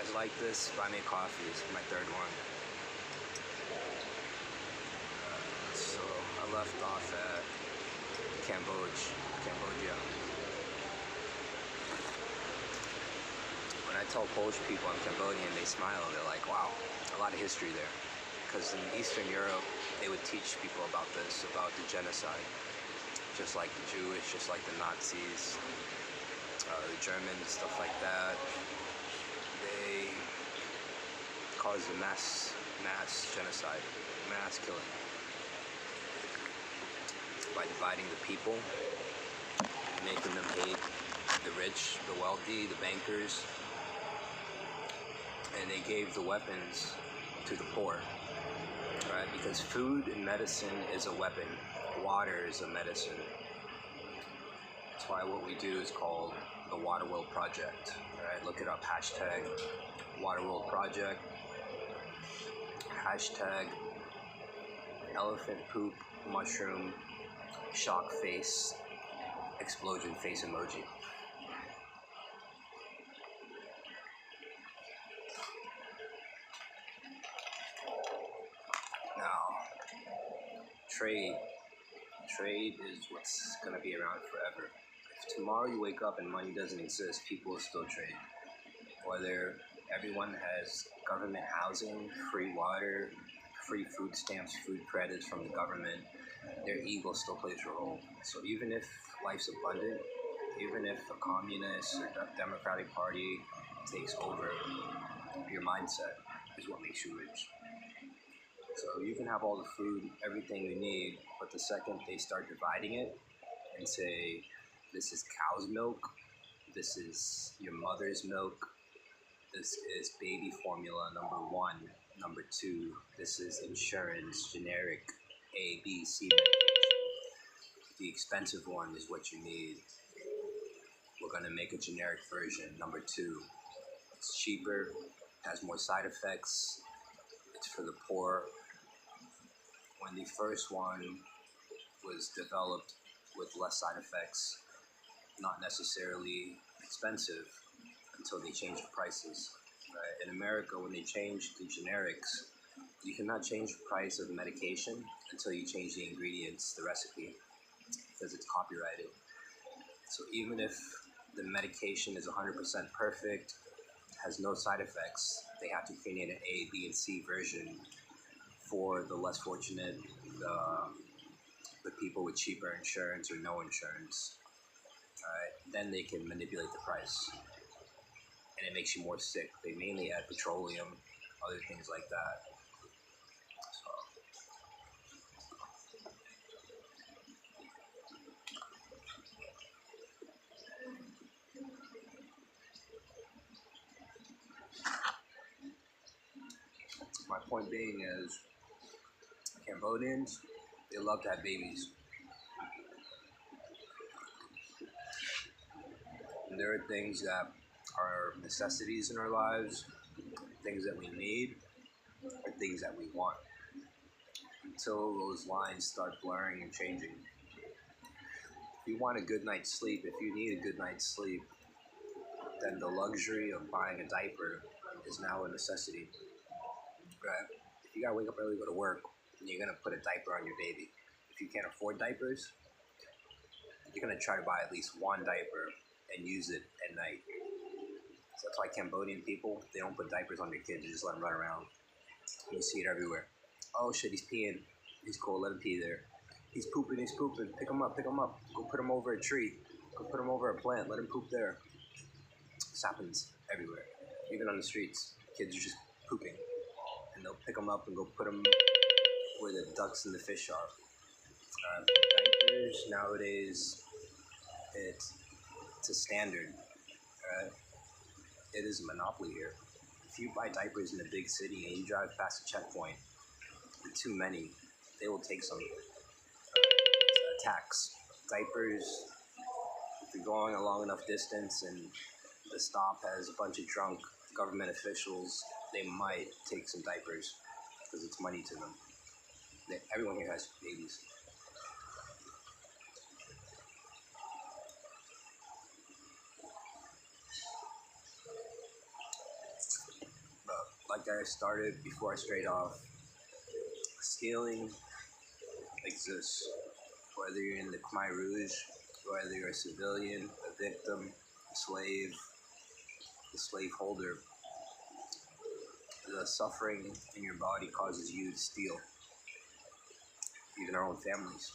guys like this, buy me a coffee. This is my third one. So I left off at Cambodia. When I tell Polish people I'm Cambodian, they smile. They're like, wow, a lot of history there. Because in Eastern Europe, they would teach people about this, about the genocide. Just like the Jewish, just like the Nazis, the Germans, stuff like that. They caused a mass genocide, mass killing, by dividing the people, making them hate the rich, the wealthy, the bankers, and they gave the weapons to the poor, right? Because food and medicine is a weapon, water is a medicine. That's why what we do is called the Water World Project, right? Look it up, hashtag Water World Project, hashtag elephant poop mushroom shock face explosion face emoji. Now, trade is what's going to be around forever. If tomorrow you wake up and money doesn't exist, people will still trade. Whether everyone has government housing, free water, free food stamps, food credits from the government, their ego still plays a role. So even if life's abundant, even if a communist or Democratic Party takes over, your mindset is what makes you rich. So you can have all the food, everything you need, but the second they start dividing it and say, this is cow's milk, this is your mother's milk, this is baby formula number 1, number 2, this is insurance, generic A, B, C medication. The expensive one is what you need. We're going to make a generic version, number 2. It's cheaper, has more side effects, it's for the poor. When the first one was developed with less side effects, not necessarily expensive, until they changed the prices. Right? In America, when they changed the generics, you cannot change the price of medication until you change the ingredients, the recipe, because it's copyrighted. So even if the medication is 100% perfect, has no side effects, they have to create an A, B, and C version for the less fortunate, the people with cheaper insurance or no insurance. Then they can manipulate the price, and it makes you more sick. They mainly add petroleum, other things like that. My point being is, Cambodians, they love to have babies. And there are things that are necessities in our lives, things that we need, or things that we want, until those lines start blurring and changing. If you want a good night's sleep, if you need a good night's sleep, then the luxury of buying a diaper is now a necessity. Right? If you gotta wake up early, go to work, and you're gonna put a diaper on your baby. If you can't afford diapers, you're gonna try to buy at least one diaper and use it at night. So that's why Cambodian people, they don't put diapers on their kids, they just let them run around. You see it everywhere. Oh shit, he's peeing. He's cool, let him pee there. He's pooping, pick him up. Go put him over a tree. Go put him over a plant, let him poop there. This happens everywhere. Even on the streets, kids are just pooping. And they'll pick them up and go put them where the ducks and the fish are. Diapers nowadays, it's a standard. It is a monopoly here. If you buy diapers in a big city and you drive past a checkpoint with too many, they will take some tax. Diapers, if you're going a long enough distance and the stop has a bunch of drunk government officials, they might take some diapers because it's money to them. Everyone here has babies. like I started before I strayed off, stealing exists. Whether you're in the Khmer Rouge, whether you're a civilian, a victim, a slave, the slaveholder, the suffering in your body causes you to steal, even our own families.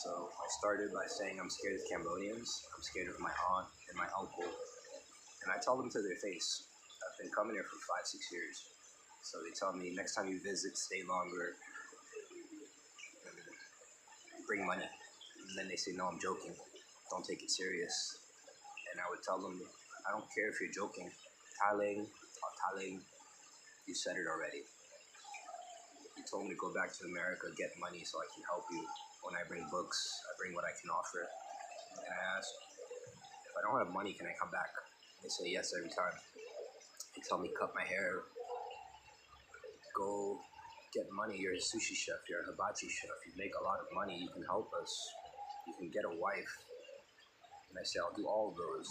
So I started by saying I'm scared of Cambodians, I'm scared of my aunt and my uncle, and I tell them to their face. I've been coming here for 5-6 years. So they tell me next time you visit, stay longer, bring money. And then they say, no, I'm joking. Don't take it serious. And I would tell them, I don't care if you're joking. Taling or taling, you said it already. You told me to go back to America, get money so I can help you. When I bring books, I bring what I can offer. And I ask, if I don't have money, can I come back? They say yes every time. They tell me cut my hair, go get money. You're a sushi chef, you're a hibachi chef. You make a lot of money, you can help us. You can get a wife. And I say, I'll do all of those,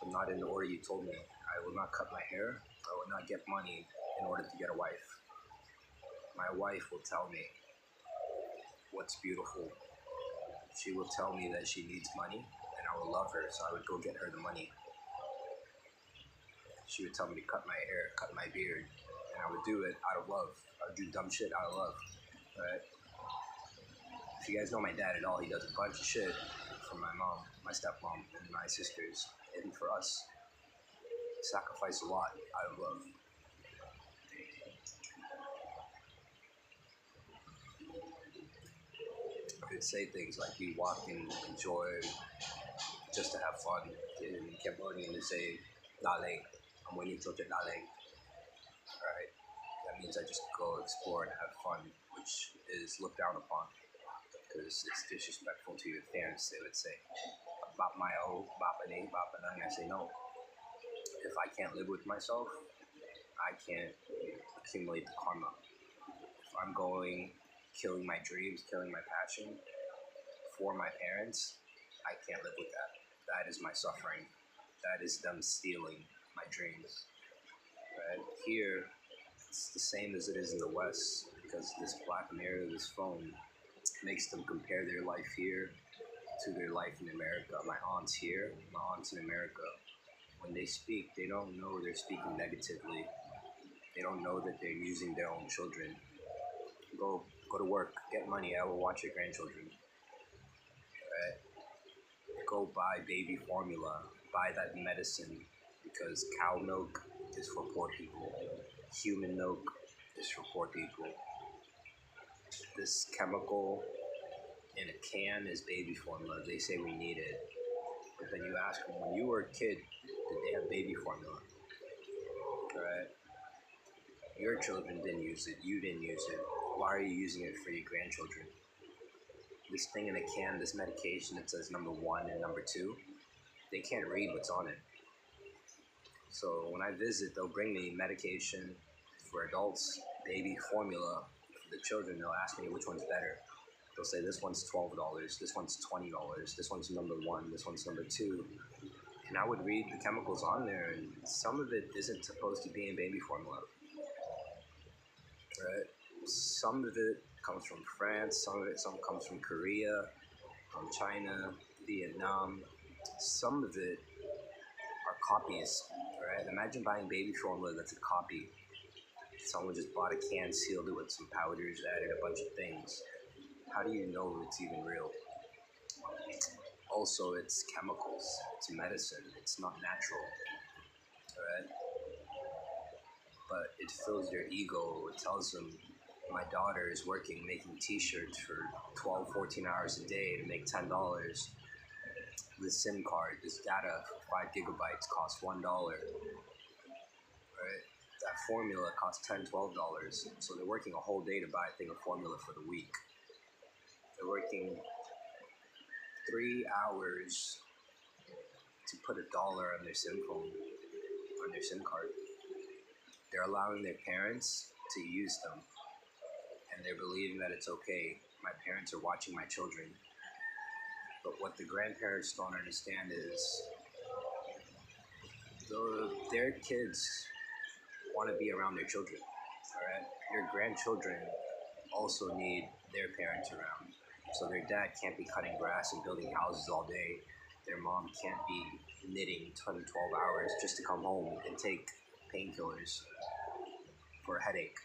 but not in the order you told me. I will not cut my hair. I will not get money in order to get a wife. My wife will tell me what's beautiful. She will tell me that she needs money, and I will love her, so I would go get her the money. She would tell me to cut my hair, cut my beard, and I would do it out of love. I would do dumb shit out of love, right? If you guys know my dad at all, he does a bunch of shit for my mom, my stepmom, and my sisters, and for us. He sacrificed a lot out of love. I could say things like we walk and enjoy just to have fun. In Cambodian, they say, Daleng. I'm waiting till Daleng. Right? That means I just go explore and have fun, which is looked down upon because it's disrespectful to your parents, they would say. Bap my o, bapane, bapanang. I say no. If I can't live with myself, I can't accumulate the karma. If I'm going, killing my dreams, killing my passion for my parents, I can't live with that. That is my suffering. That is them stealing my dreams. Right? Here, it's the same as it is in the West, because this black mirror, this phone, makes them compare their life here to their life in America. My aunt's here, my aunt's in America. When they speak, they don't know they're speaking negatively. They don't know that they're using their own children. Go to work, get money, I will watch your grandchildren. Right? Go buy baby formula, buy that medicine, because cow milk is for poor people. Human milk is for poor people. This chemical in a can is baby formula. They say we need it. But then you ask them, when you were a kid, did they have baby formula? Right? Your children didn't use it. You didn't use it. Why are you using it for your grandchildren? This thing in a can, this medication that says number 1 and number 2, they can't read what's on it. So when I visit, they'll bring me medication for adults, baby formula for the children. They'll ask me which one's better. They'll say this one's $12, this one's $20, this one's number 1, this one's number 2. And I would read the chemicals on there, and some of it isn't supposed to be in baby formula. Right? Some of it comes from France, some comes from Korea, from China, Vietnam. Some of it are copies, right? Imagine buying baby formula that's a copy. Someone just bought a can, sealed it with some powders, added a bunch of things. How do you know it's even real? Also, it's chemicals, it's medicine, it's not natural, right? But it fills their ego. It tells them, my daughter is working, making t-shirts for 12, 14 hours a day to make $10. This SIM card, this data for 5 gigabytes costs $1, right? That formula costs $10, $12. So they're working a whole day to buy a thing of formula for the week. They're working 3 hours to put $1 on their SIM phone, on their SIM card. They're allowing their parents to use them, and they're believing that it's okay. My parents are watching my children. But what the grandparents don't understand is their kids want to be around their children. All right, your grandchildren also need their parents around. So their dad can't be cutting grass and building houses all day. Their mom can't be knitting 10, 12 hours just to come home and take painkillers for a headache,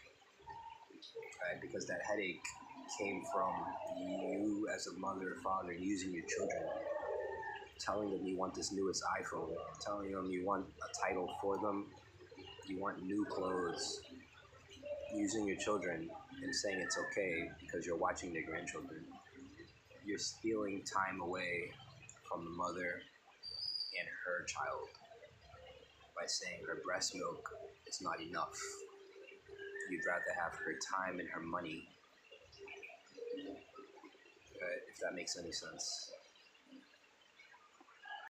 right? Because that headache came from you as a mother or father using your children, telling them you want this newest iPhone, telling them you want a title for them, you want new clothes, using your children and saying it's okay because you're watching their grandchildren. You're stealing time away from the mother and her child by saying her breast milk is not enough. You'd rather have her time and her money, if that makes any sense.